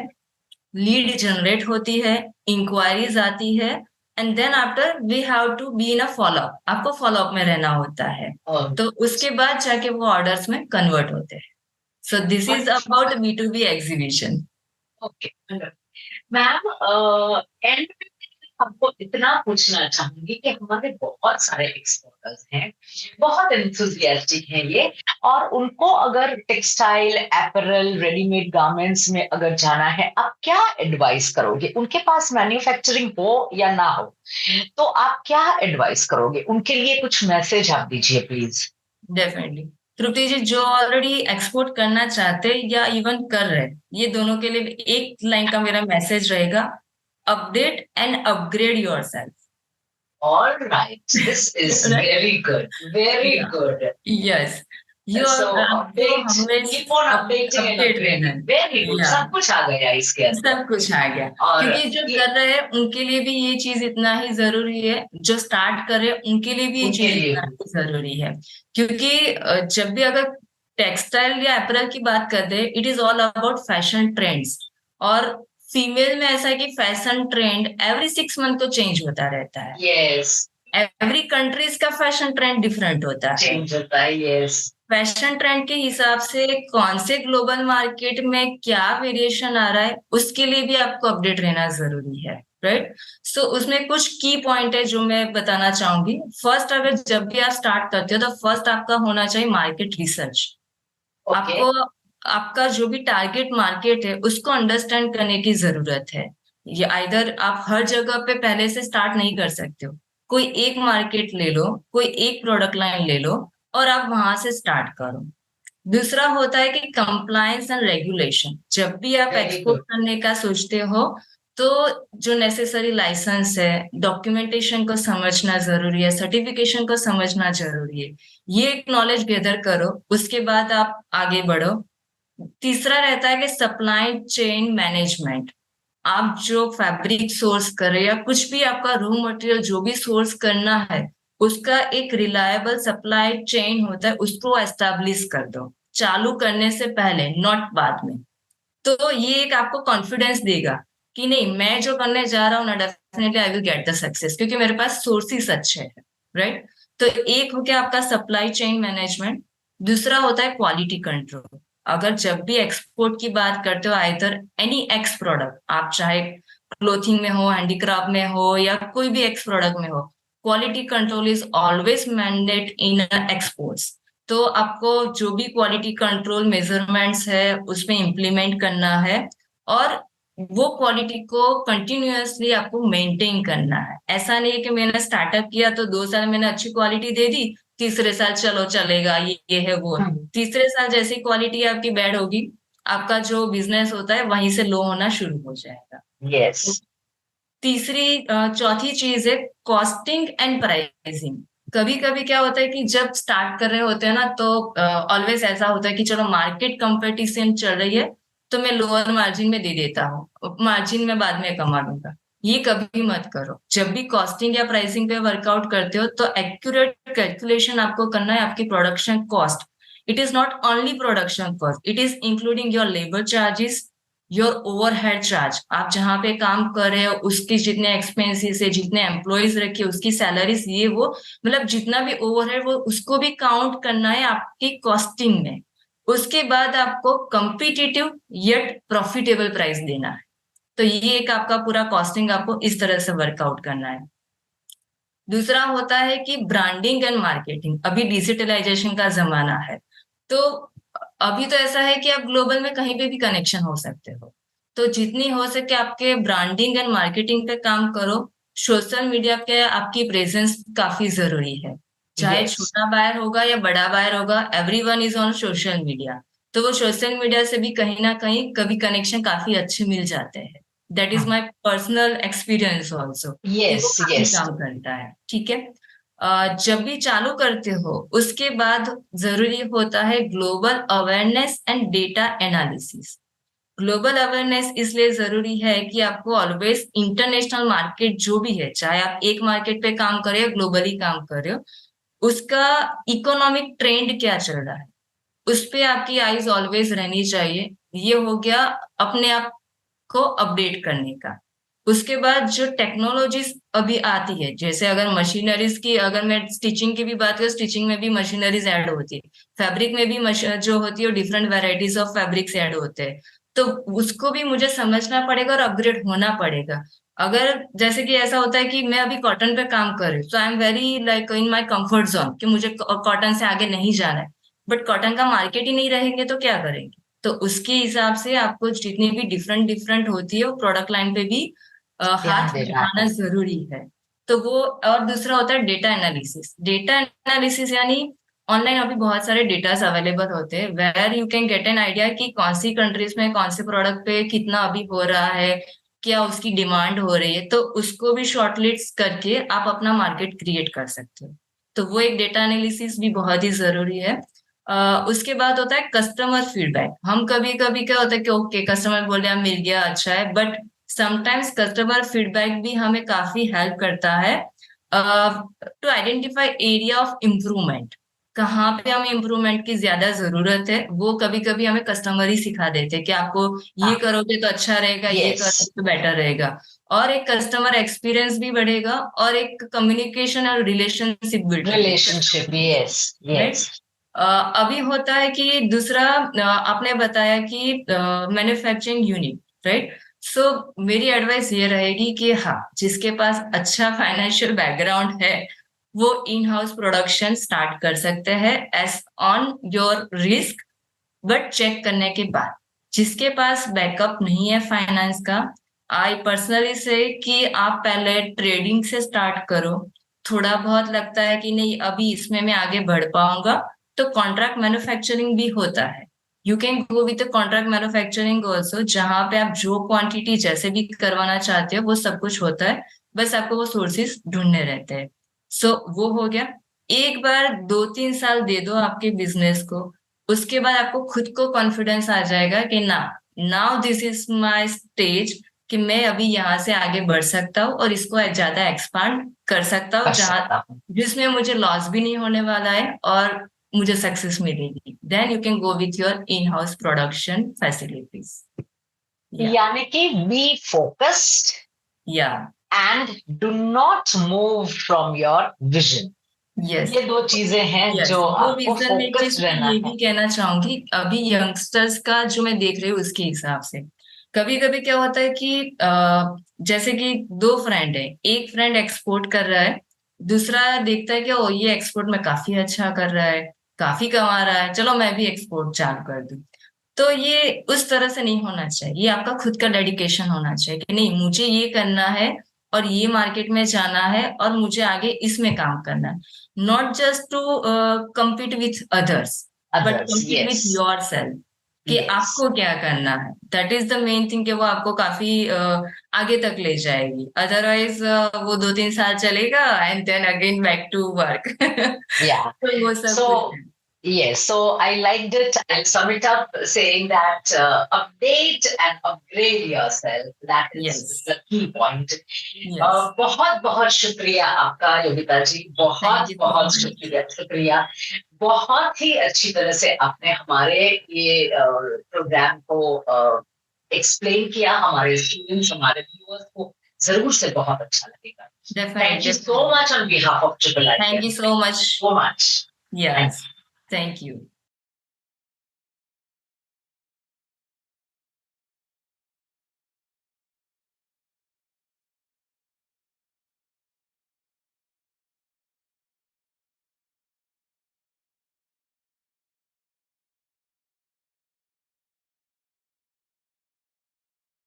लीड जनरेट होती है, इंक्वायरीज आती है, and then after we have to be in a follow up, आपको फॉलोअप में रहना होता है। तो उसके बाद जाके वो ऑर्डर्स में कन्वर्ट होते हैं। So this is about B2B exhibition.
Okay ma'am, and में आपको इतना पूछना चाहूंगी कि हमारे बहुत सारे एक्सपोर्टर्स हैं, बहुत एंथुजियास्टिक हैं ये, और उनको अगर टेक्सटाइल, एपरल, रेडीमेड गारमेंट्स में अगर जाना है, आप क्या एडवाइस करोगे? उनके पास मैन्युफैक्चरिंग हो या ना हो, तो आप क्या एडवाइस करोगे उनके लिए? कुछ मैसेज आप दीजिए प्लीज।
डेफिनेटली तृप्ति जी, जो ऑलरेडी एक्सपोर्ट करना चाहते हैं या इवन कर रहे हैं, ये दोनों के लिए एक लाइन का मेरा मैसेज रहेगा: update and upgrade your self.
All right, this is very good, very good.
Yes, you
So
आपको
update,
हमेशा
keep on updating and
update रहना
upgrading. Very good.
है। या
सब कुछ आ गया इसके अंदर।
सब कुछ आ गया,
और
क्योंकि जो
ये
कर रहे हैं उनके लिए भी ये चीज इतना ही जरूरी है, जो स्टार्ट कर रहे हैं उनके लिए भी ये
उनके
चीज
लिए
इतना
भी।
ही जरूरी है। क्योंकि जब भी अगर टेक्सटाइल या अपरेल की बात करते हैं, it is all about fashion trends. और फीमेल में ऐसा है कि फैशन ट्रेंड एवरी 6 मंथ तो चेंज होता रहता है।
Yes,
एवरी कंट्रीज का फैशन ट्रेंड डिफरेंट होता है।
change होता है। Yes.
फैशन ट्रेंड के हिसाब से कौन से ग्लोबल मार्केट में क्या वेरिएशन आ रहा है, उसके लिए भी आपको अपडेट रहना जरूरी है, राइट। सो उसमें कुछ की पॉइंट है जो मैं बताना चाहूंगी। फर्स्ट, अगर जब भी आप स्टार्ट करते हो तो फर्स्ट आपका होना चाहिए मार्केट रिसर्च।
Okay.
आपको आपका जो भी टारगेट मार्केट है उसको अंडरस्टैंड करने की जरूरत है। ये आइदर आप हर जगह पे पहले से स्टार्ट नहीं कर सकते हो। कोई एक मार्केट ले लो, कोई एक प्रोडक्ट लाइन ले लो और आप वहां से स्टार्ट करो। दूसरा होता है कि कंप्लायंस एंड रेगुलेशन। जब भी आप
Very
एक्सपोर्ट
good.
करने का सोचते हो तो जो नेसेसरी लाइसेंस है, डॉक्यूमेंटेशन को समझना जरूरी है, सर्टिफिकेशन को समझना जरूरी है। ये एक नॉलेज गेदर करो, उसके बाद आप आगे बढ़ो। तीसरा रहता है कि सप्लाई चेन मैनेजमेंट। आप जो फैब्रिक सोर्स कर रहे हैं या कुछ भी आपका रॉ मटेरियल जो भी सोर्स करना है, उसका एक रिलायबल सप्लाई चेन होता है, उसको एस्टेब्लिश कर दो चालू करने से पहले, नॉट बाद में। तो ये एक आपको कॉन्फिडेंस देगा कि नहीं, मैं जो करने जा रहा हूँ ना, definitely I will get the success, क्योंकि मेरे पास सोर्सेस अच्छे हैं, राइट। तो एक हो गया आपका सप्लाई चेन मैनेजमेंट। दूसरा होता है क्वालिटी कंट्रोल। अगर जब भी एक्सपोर्ट की बात करते हो, आइदर एनी एक्स प्रोडक्ट, आप चाहे क्लोथिंग में हो, हैंडीक्राफ्ट में हो या कोई भी एक्स प्रोडक्ट में हो, quality control is always mandate in exports. तो आपको जो भी क्वालिटी कंट्रोल मेजरमेंट्स है उसमें इम्प्लीमेंट करना है, और वो क्वालिटी को कंटिन्यूअसली आपको मेंटेन करना है। ऐसा नहीं है कि मैंने स्टार्टअप किया तो 2 साल मैंने अच्छी क्वालिटी दे दी, तीसरे साल चलो चलेगा, ये है वो है। तीसरे साल जैसी क्वालिटी आपकी बैड होगी, आपका जो बिजनेस होता है वहीं से लो होना शुरू हो जाएगा।
Yes.
चौथी चीज है कॉस्टिंग एंड प्राइसिंग। कभी कभी क्या होता है कि जब स्टार्ट कर रहे होते हैं ना, तो ऑलवेज ऐसा होता है कि चलो मार्केट कंपटीशन चल रही है तो मैं लोअर मार्जिन में दे देता हूँ, मार्जिन में बाद में कमा लूंगा। ये कभी मत करो। जब भी कॉस्टिंग या प्राइसिंग पे वर्कआउट करते हो तो एक्यूरेट कैलकुलेशन आपको करना है, आपकी production cost It is not only production cost, it is including your labor charges, your overhead charge, आप जहां पे काम कर रहे हो उसके जितने एक्सपेंसेस है, जितने एम्प्लॉयज रखे उसकी सैलरीज, ये वो मतलब जितना भी ओवरहेड वो उसको भी काउंट करना है आपकी कॉस्टिंग में। उसके बाद आपको कम्पिटिटिव येट प्रॉफिटेबल प्राइस देना है। तो ये एक आपका पूरा कॉस्टिंग आपको इस तरह से वर्कआउट करना है। दूसरा होता है कि ब्रांडिंग एंड मार्केटिंग। अभी डिजिटलाइजेशन का जमाना है, तो अभी तो ऐसा है कि आप ग्लोबल में कहीं पे भी कनेक्शन हो सकते हो, तो जितनी हो सके आपके ब्रांडिंग एंड मार्केटिंग पे काम करो। सोशल मीडिया पे आपकी प्रेजेंस काफी जरूरी है, चाहे
Yes.
छोटा बायर होगा या बड़ा बायर होगा, everyone is on social media. तो वो सोशल मीडिया से भी कहीं ना कहीं कभी कनेक्शन काफी अच्छे मिल जाते हैं। That is my personal experience also, कि वो
Yes,
काफी
yes.
काम करता है। ठीक है, जब भी चालू करते हो उसके बाद जरूरी होता है global awareness and data analysis. Global awareness इसलिए जरूरी है कि आपको ऑलवेज इंटरनेशनल मार्केट जो भी है, चाहे आप एक मार्केट पे काम कर रहे हो ग्लोबली काम कर रहे हो, उसका इकोनॉमिक ट्रेंड क्या चल रहा है उस पे आपकी आईज ऑलवेज रहनी चाहिए। ये हो गया अपने आप को अपडेट करने का। उसके बाद जो टेक्नोलॉजीज अभी आती है, जैसे अगर मशीनरीज की, अगर मैं स्टिचिंग की भी बात करूँ, स्टिचिंग में भी मशीनरीज ऐड होती है, फैब्रिक में भी जो होती है different varieties of fabrics add होते हैं। तो उसको भी मुझे समझना पड़ेगा और अपग्रेड होना पड़ेगा। अगर जैसे कि ऐसा होता है कि मैं अभी कॉटन पे काम कर रही हूँ, तो I am very like in my comfort zone कि मुझे कॉटन से आगे नहीं जाना है, बट कॉटन का मार्केट ही नहीं रहेंगे तो क्या करेंगे। तो उसके हिसाब से आपको जितनी भी डिफरेंट डिफरेंट होती है वो प्रोडक्ट लाइन पे भी
ध्यान
हाथ
देना
बढ़ाना
है।
जरूरी है। तो वो, और दूसरा होता है डेटा एनालिसिस। डेटा एनालिसिस यानी ऑनलाइन अभी बहुत सारे डेटास अवेलेबल होते हैं, where you can get an idea कि कौन सी कंट्रीज में कौन से प्रोडक्ट पे कितना अभी हो रहा है, क्या उसकी डिमांड हो रही है, तो उसको भी शॉर्टलिस्ट करके आप अपना मार्केट क्रिएट कर सकते हो। तो वो एक डेटा एनालिसिस भी बहुत ही जरूरी है। उसके बाद होता है कस्टमर फीडबैक। हम कभी कभी क्या होता है कि ओके कस्टमर बोल रहा मिल गया अच्छा है, बट समटाइम्स कस्टमर फीडबैक भी हमें काफी हेल्प करता है to identify area of improvement. कहाँ पे हमें इम्प्रूवमेंट की ज्यादा जरूरत है वो कभी कभी हमें कस्टमर ही सिखा देते हैं कि आपको ये
हाँ,
करोगे तो अच्छा रहेगा, ये करोगे
yes.
तो बेटर रहेगा। और एक कस्टमर एक्सपीरियंस भी बढ़ेगा और एक कम्युनिकेशन और रिलेशनशिप बिल्ड होगी।
Relationship, yes,
right.
yes.
अभी होता है कि दूसरा, आपने बताया कि मैन्युफैक्चरिंग यूनिट, राइट। सो मेरी एडवाइस ये रहेगी कि हाँ, जिसके पास अच्छा फाइनेंशियल बैकग्राउंड है वो इन हाउस प्रोडक्शन स्टार्ट कर सकते हैं as on your risk, but check करने के बाद। जिसके पास बैकअप नहीं है फाइनेंस का, आई पर्सनली से कि आप पहले ट्रेडिंग से स्टार्ट करो। थोड़ा बहुत लगता है कि नहीं अभी इसमें मैं आगे बढ़ पाऊंगा, तो कॉन्ट्रैक्ट मैन्युफैक्चरिंग भी होता है। You can go with contract manufacturing also, जहां पे आप जो क्वांटिटी जैसे भी करवाना चाहते हो वो सब कुछ होता है, बस आपको वो सोर्सेस ढूंढने रहते हैं। सो वो हो गया। एक बार 2-3 साल दे दो आपके बिजनेस को, उसके बाद आपको खुद को कॉन्फिडेंस आ जाएगा कि ना, now this is my stage, कि मैं अभी यहाँ से आगे बढ़ सकता हूँ और इसको ज्यादा एक्सपांड कर सकता हूँ,
कर
जहाँ
सकता हूँ।
जिसमें मुझे लॉस भी नहीं होने वाला है और मुझे सक्सेस मिलेगी। Then you can go with your in house production facilities. या
यानी कि बी फोकस्ड
या
and do not move from your vision.
Yes
ये दो चीजें हैं
यस,
जो
वो
आपको
विजन में एक चीज
फोकस्ड
मैं
रहना
ये
है।
भी कहना चाहूंगी, अभी यंगस्टर्स का जो मैं देख रही हूँ उसके हिसाब से कभी कभी क्या होता है कि जैसे कि दो फ्रेंड है, एक फ्रेंड एक्सपोर्ट कर रहा है, दूसरा देखता है कि ओ ये एक्सपोर्ट में काफी अच्छा कर रहा है, काफी कमा रहा है, चलो मैं भी एक्सपोर्ट चालू कर दूं। तो ये उस तरह से नहीं होना चाहिए, ये आपका खुद का डेडिकेशन होना चाहिए कि नहीं मुझे ये करना है और ये मार्केट में जाना है और मुझे आगे इसमें काम करना है। Not just to compete with others, but
others,
compete with
yes,
yourself, कि
यस।
आपको क्या करना है। That is the main thing, कि वो आपको काफी आगे तक ले जाएगी। अदरवाइज वो 2-3 साल चलेगा and then again back to work.
Yeah.
तो वो सब कुछ
So, yes, so I liked it. I'll sum it up saying that update and upgrade yourself. That
है।
is
yes
the key point.
Yes,
बहुत बहुत शुक्रिया आपका योगिता जी,
थैंक
बहुत
यू सो
बहुत
मच।
शुक्रिया शुक्रिया। बहुत ही अच्छी तरह से आपने हमारे ये प्रोग्राम को एक्सप्लेन किया. हमारे स्टूडेंट्स, हमारे व्यूअर्स को जरूर से बहुत अच्छा लगेगा. Thank you so much on behalf of Triple I.
Thank you so much.
So much.
Yes. Thank you.